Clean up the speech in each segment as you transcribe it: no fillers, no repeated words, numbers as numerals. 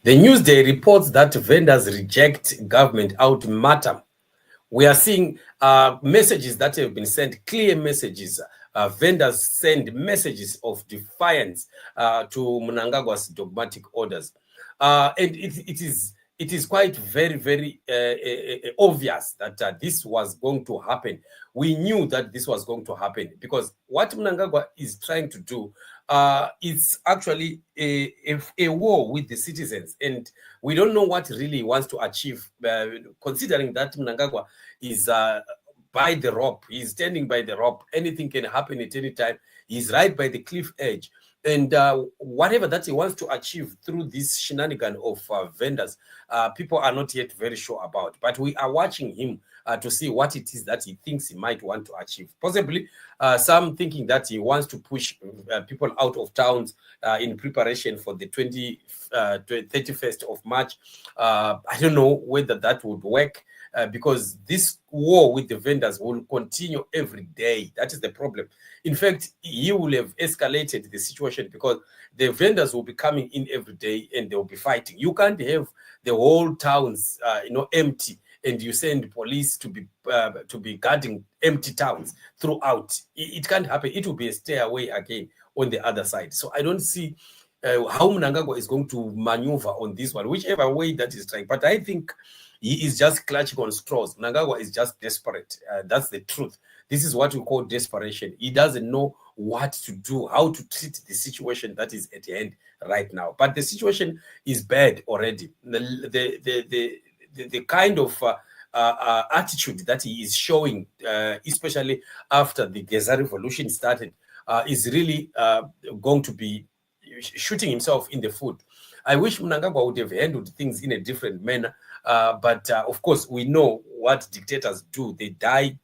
The Newsday reports that vendors reject government ultimatum. We are seeing messages that have been sent, clear messages. Vendors send messages of defiance to Mnangagwa'S dogmatic orders. And it is quite very obvious that this was going to happen. We knew that this was going to happen because what Mnangagwa is trying to do is actually a war with the citizens, and we don't know what really he wants to achieve, considering that Mnangagwa is by the rope. He's standing by the rope. Anything can happen at any time. He's right by the cliff edge. And whatever that he wants to achieve through this shenanigan of vendors, people are not yet very sure about. But we are watching him to see what it is that he thinks he might want to achieve. Possibly some thinking that he wants to push people out of towns in preparation for the 31st of March. I don't know whether that would work. Because this war with the vendors will continue every day. That is the problem. In fact, he will have escalated the situation because the vendors will be coming in every day and they will be fighting. You can't have the whole towns, empty, and you send police to be guarding empty towns throughout. It can't happen. It will be a stairway again on the other side. So I don't see how Mnangagwa is going to maneuver on this one, whichever way that is trying. But I think he is just clutching on straws. Mnangagwa is just desperate. That's the truth. This is what we call desperation. He doesn't know what to do, how to treat the situation that is at hand right now. But the situation is bad already. The kind of attitude that he is showing, especially after the Geza revolution started, is really going to be shooting himself in the foot. I wish Mnangagwa would have handled things in a different manner. But of course, we know what dictators do. They die,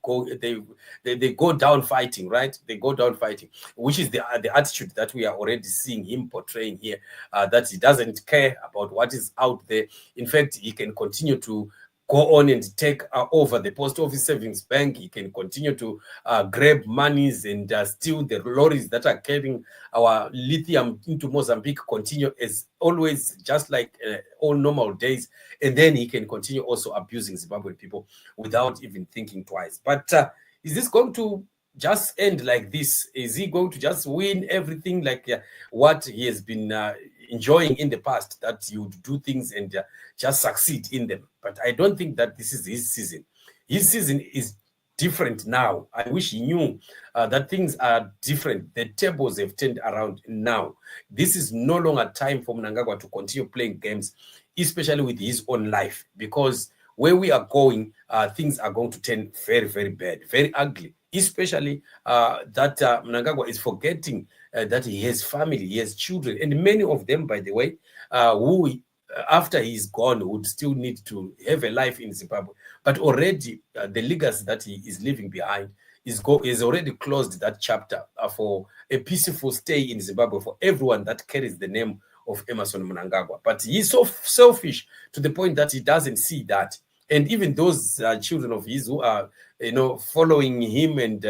they go down fighting, right? They go down fighting, which is the attitude that we are already seeing him portraying here, that he doesn't care about what is out there. In fact, he can continue to go on and take over the post office savings bank. He can continue to grab monies and steal the lorries that are carrying our lithium into Mozambique, continue as always, just like all normal days. And then he can continue also abusing Zimbabwean people without even thinking twice. But is this going to just end like this? Is he going to just win everything like what he has been enjoying in the past, that he would do things and just succeed in them? But I don't think that this is his season. His season is different now. I wish he knew that things are different. The tables have turned around now. This is no longer time for Mnangagwa to continue playing games, especially with his own life, because where we are going, things are going to turn very bad, very ugly, especially that Mnangagwa is forgetting that he has family, he has children, and many of them, by the way, who after he's gone would still need to have a life in Zimbabwe. But already the legacy that he is leaving behind is already closed that chapter for a peaceful stay in Zimbabwe for everyone that carries the name of Emmerson Mnangagwa. But he's so selfish to the point that he doesn't see that. And even those children of his who are, following him and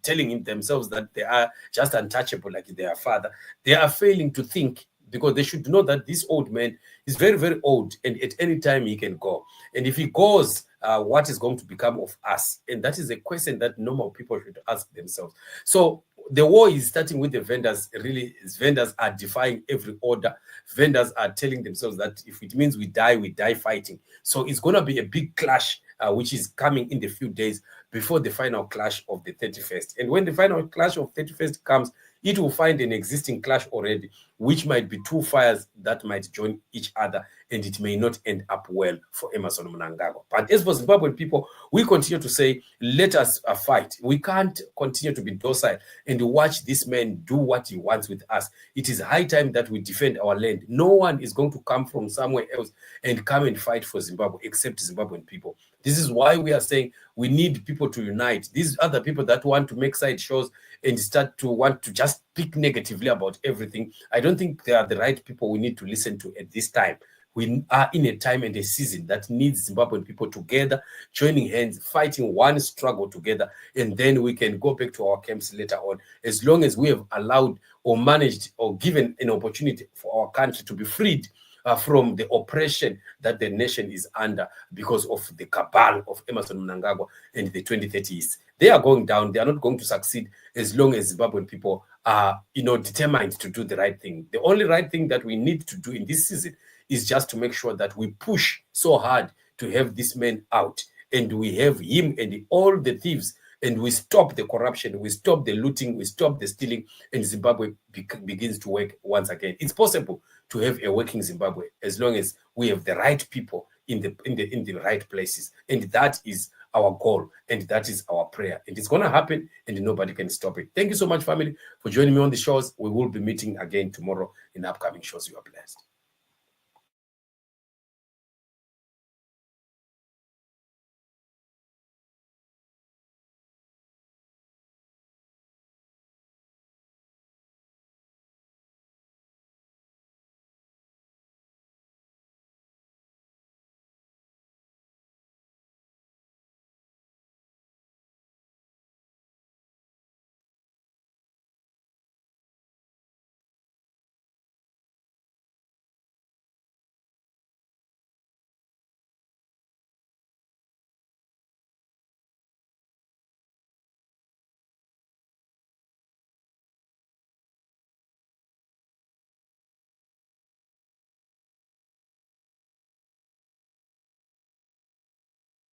telling him themselves that they are just untouchable like their father, they are failing to think, because they should know that this old man is very old, and at any time he can go. And if he goes, what is going to become of us? And that is a question that normal people should ask themselves. So the war is starting with the vendors. Really, vendors are defying every order. Vendors are telling themselves that if it means we die fighting. So it's going to be a big clash, which is coming in the few days before the final clash of the 31st. And when the final clash of 31st comes, it will find an existing clash already, which might be two fires that might join each other, and it may not end up well for Emmerson Mnangagwa. But as for Zimbabwean people, we continue to say, let us fight. We can't continue to be docile and watch this man do what he wants with us. It is high time that we defend our land. No one is going to come from somewhere else and come and fight for Zimbabwe except Zimbabwean people. This is why we are saying we need people to unite. These other people that want to make side shows and start to want to just speak negatively about everything, I don't think they are the right people we need to listen to at this time. We are in a time and a season that needs Zimbabwean people together, joining hands, fighting one struggle together, and then we can go back to our camps later on, as long as we have allowed or managed or given an opportunity for our country to be freed from the oppression that the nation is under because of the cabal of Emmerson Mnangagwa and the 2030s. They are going down. They are not going to succeed as long as Zimbabwean people are, determined to do the right thing. The only right thing that we need to do in this season is just to make sure that we push so hard to have this man out, and we have him and all the thieves, and we stop the corruption, we stop the looting, we stop the stealing, and Zimbabwe begins to work once again. It's possible to have a working Zimbabwe as long as we have the right people in the right places, and that is our goal, and that is our prayer, and it's going to happen, and nobody can stop it. Thank you so much, family, for joining me on the shows. We will be meeting again tomorrow in upcoming shows. You are blessed.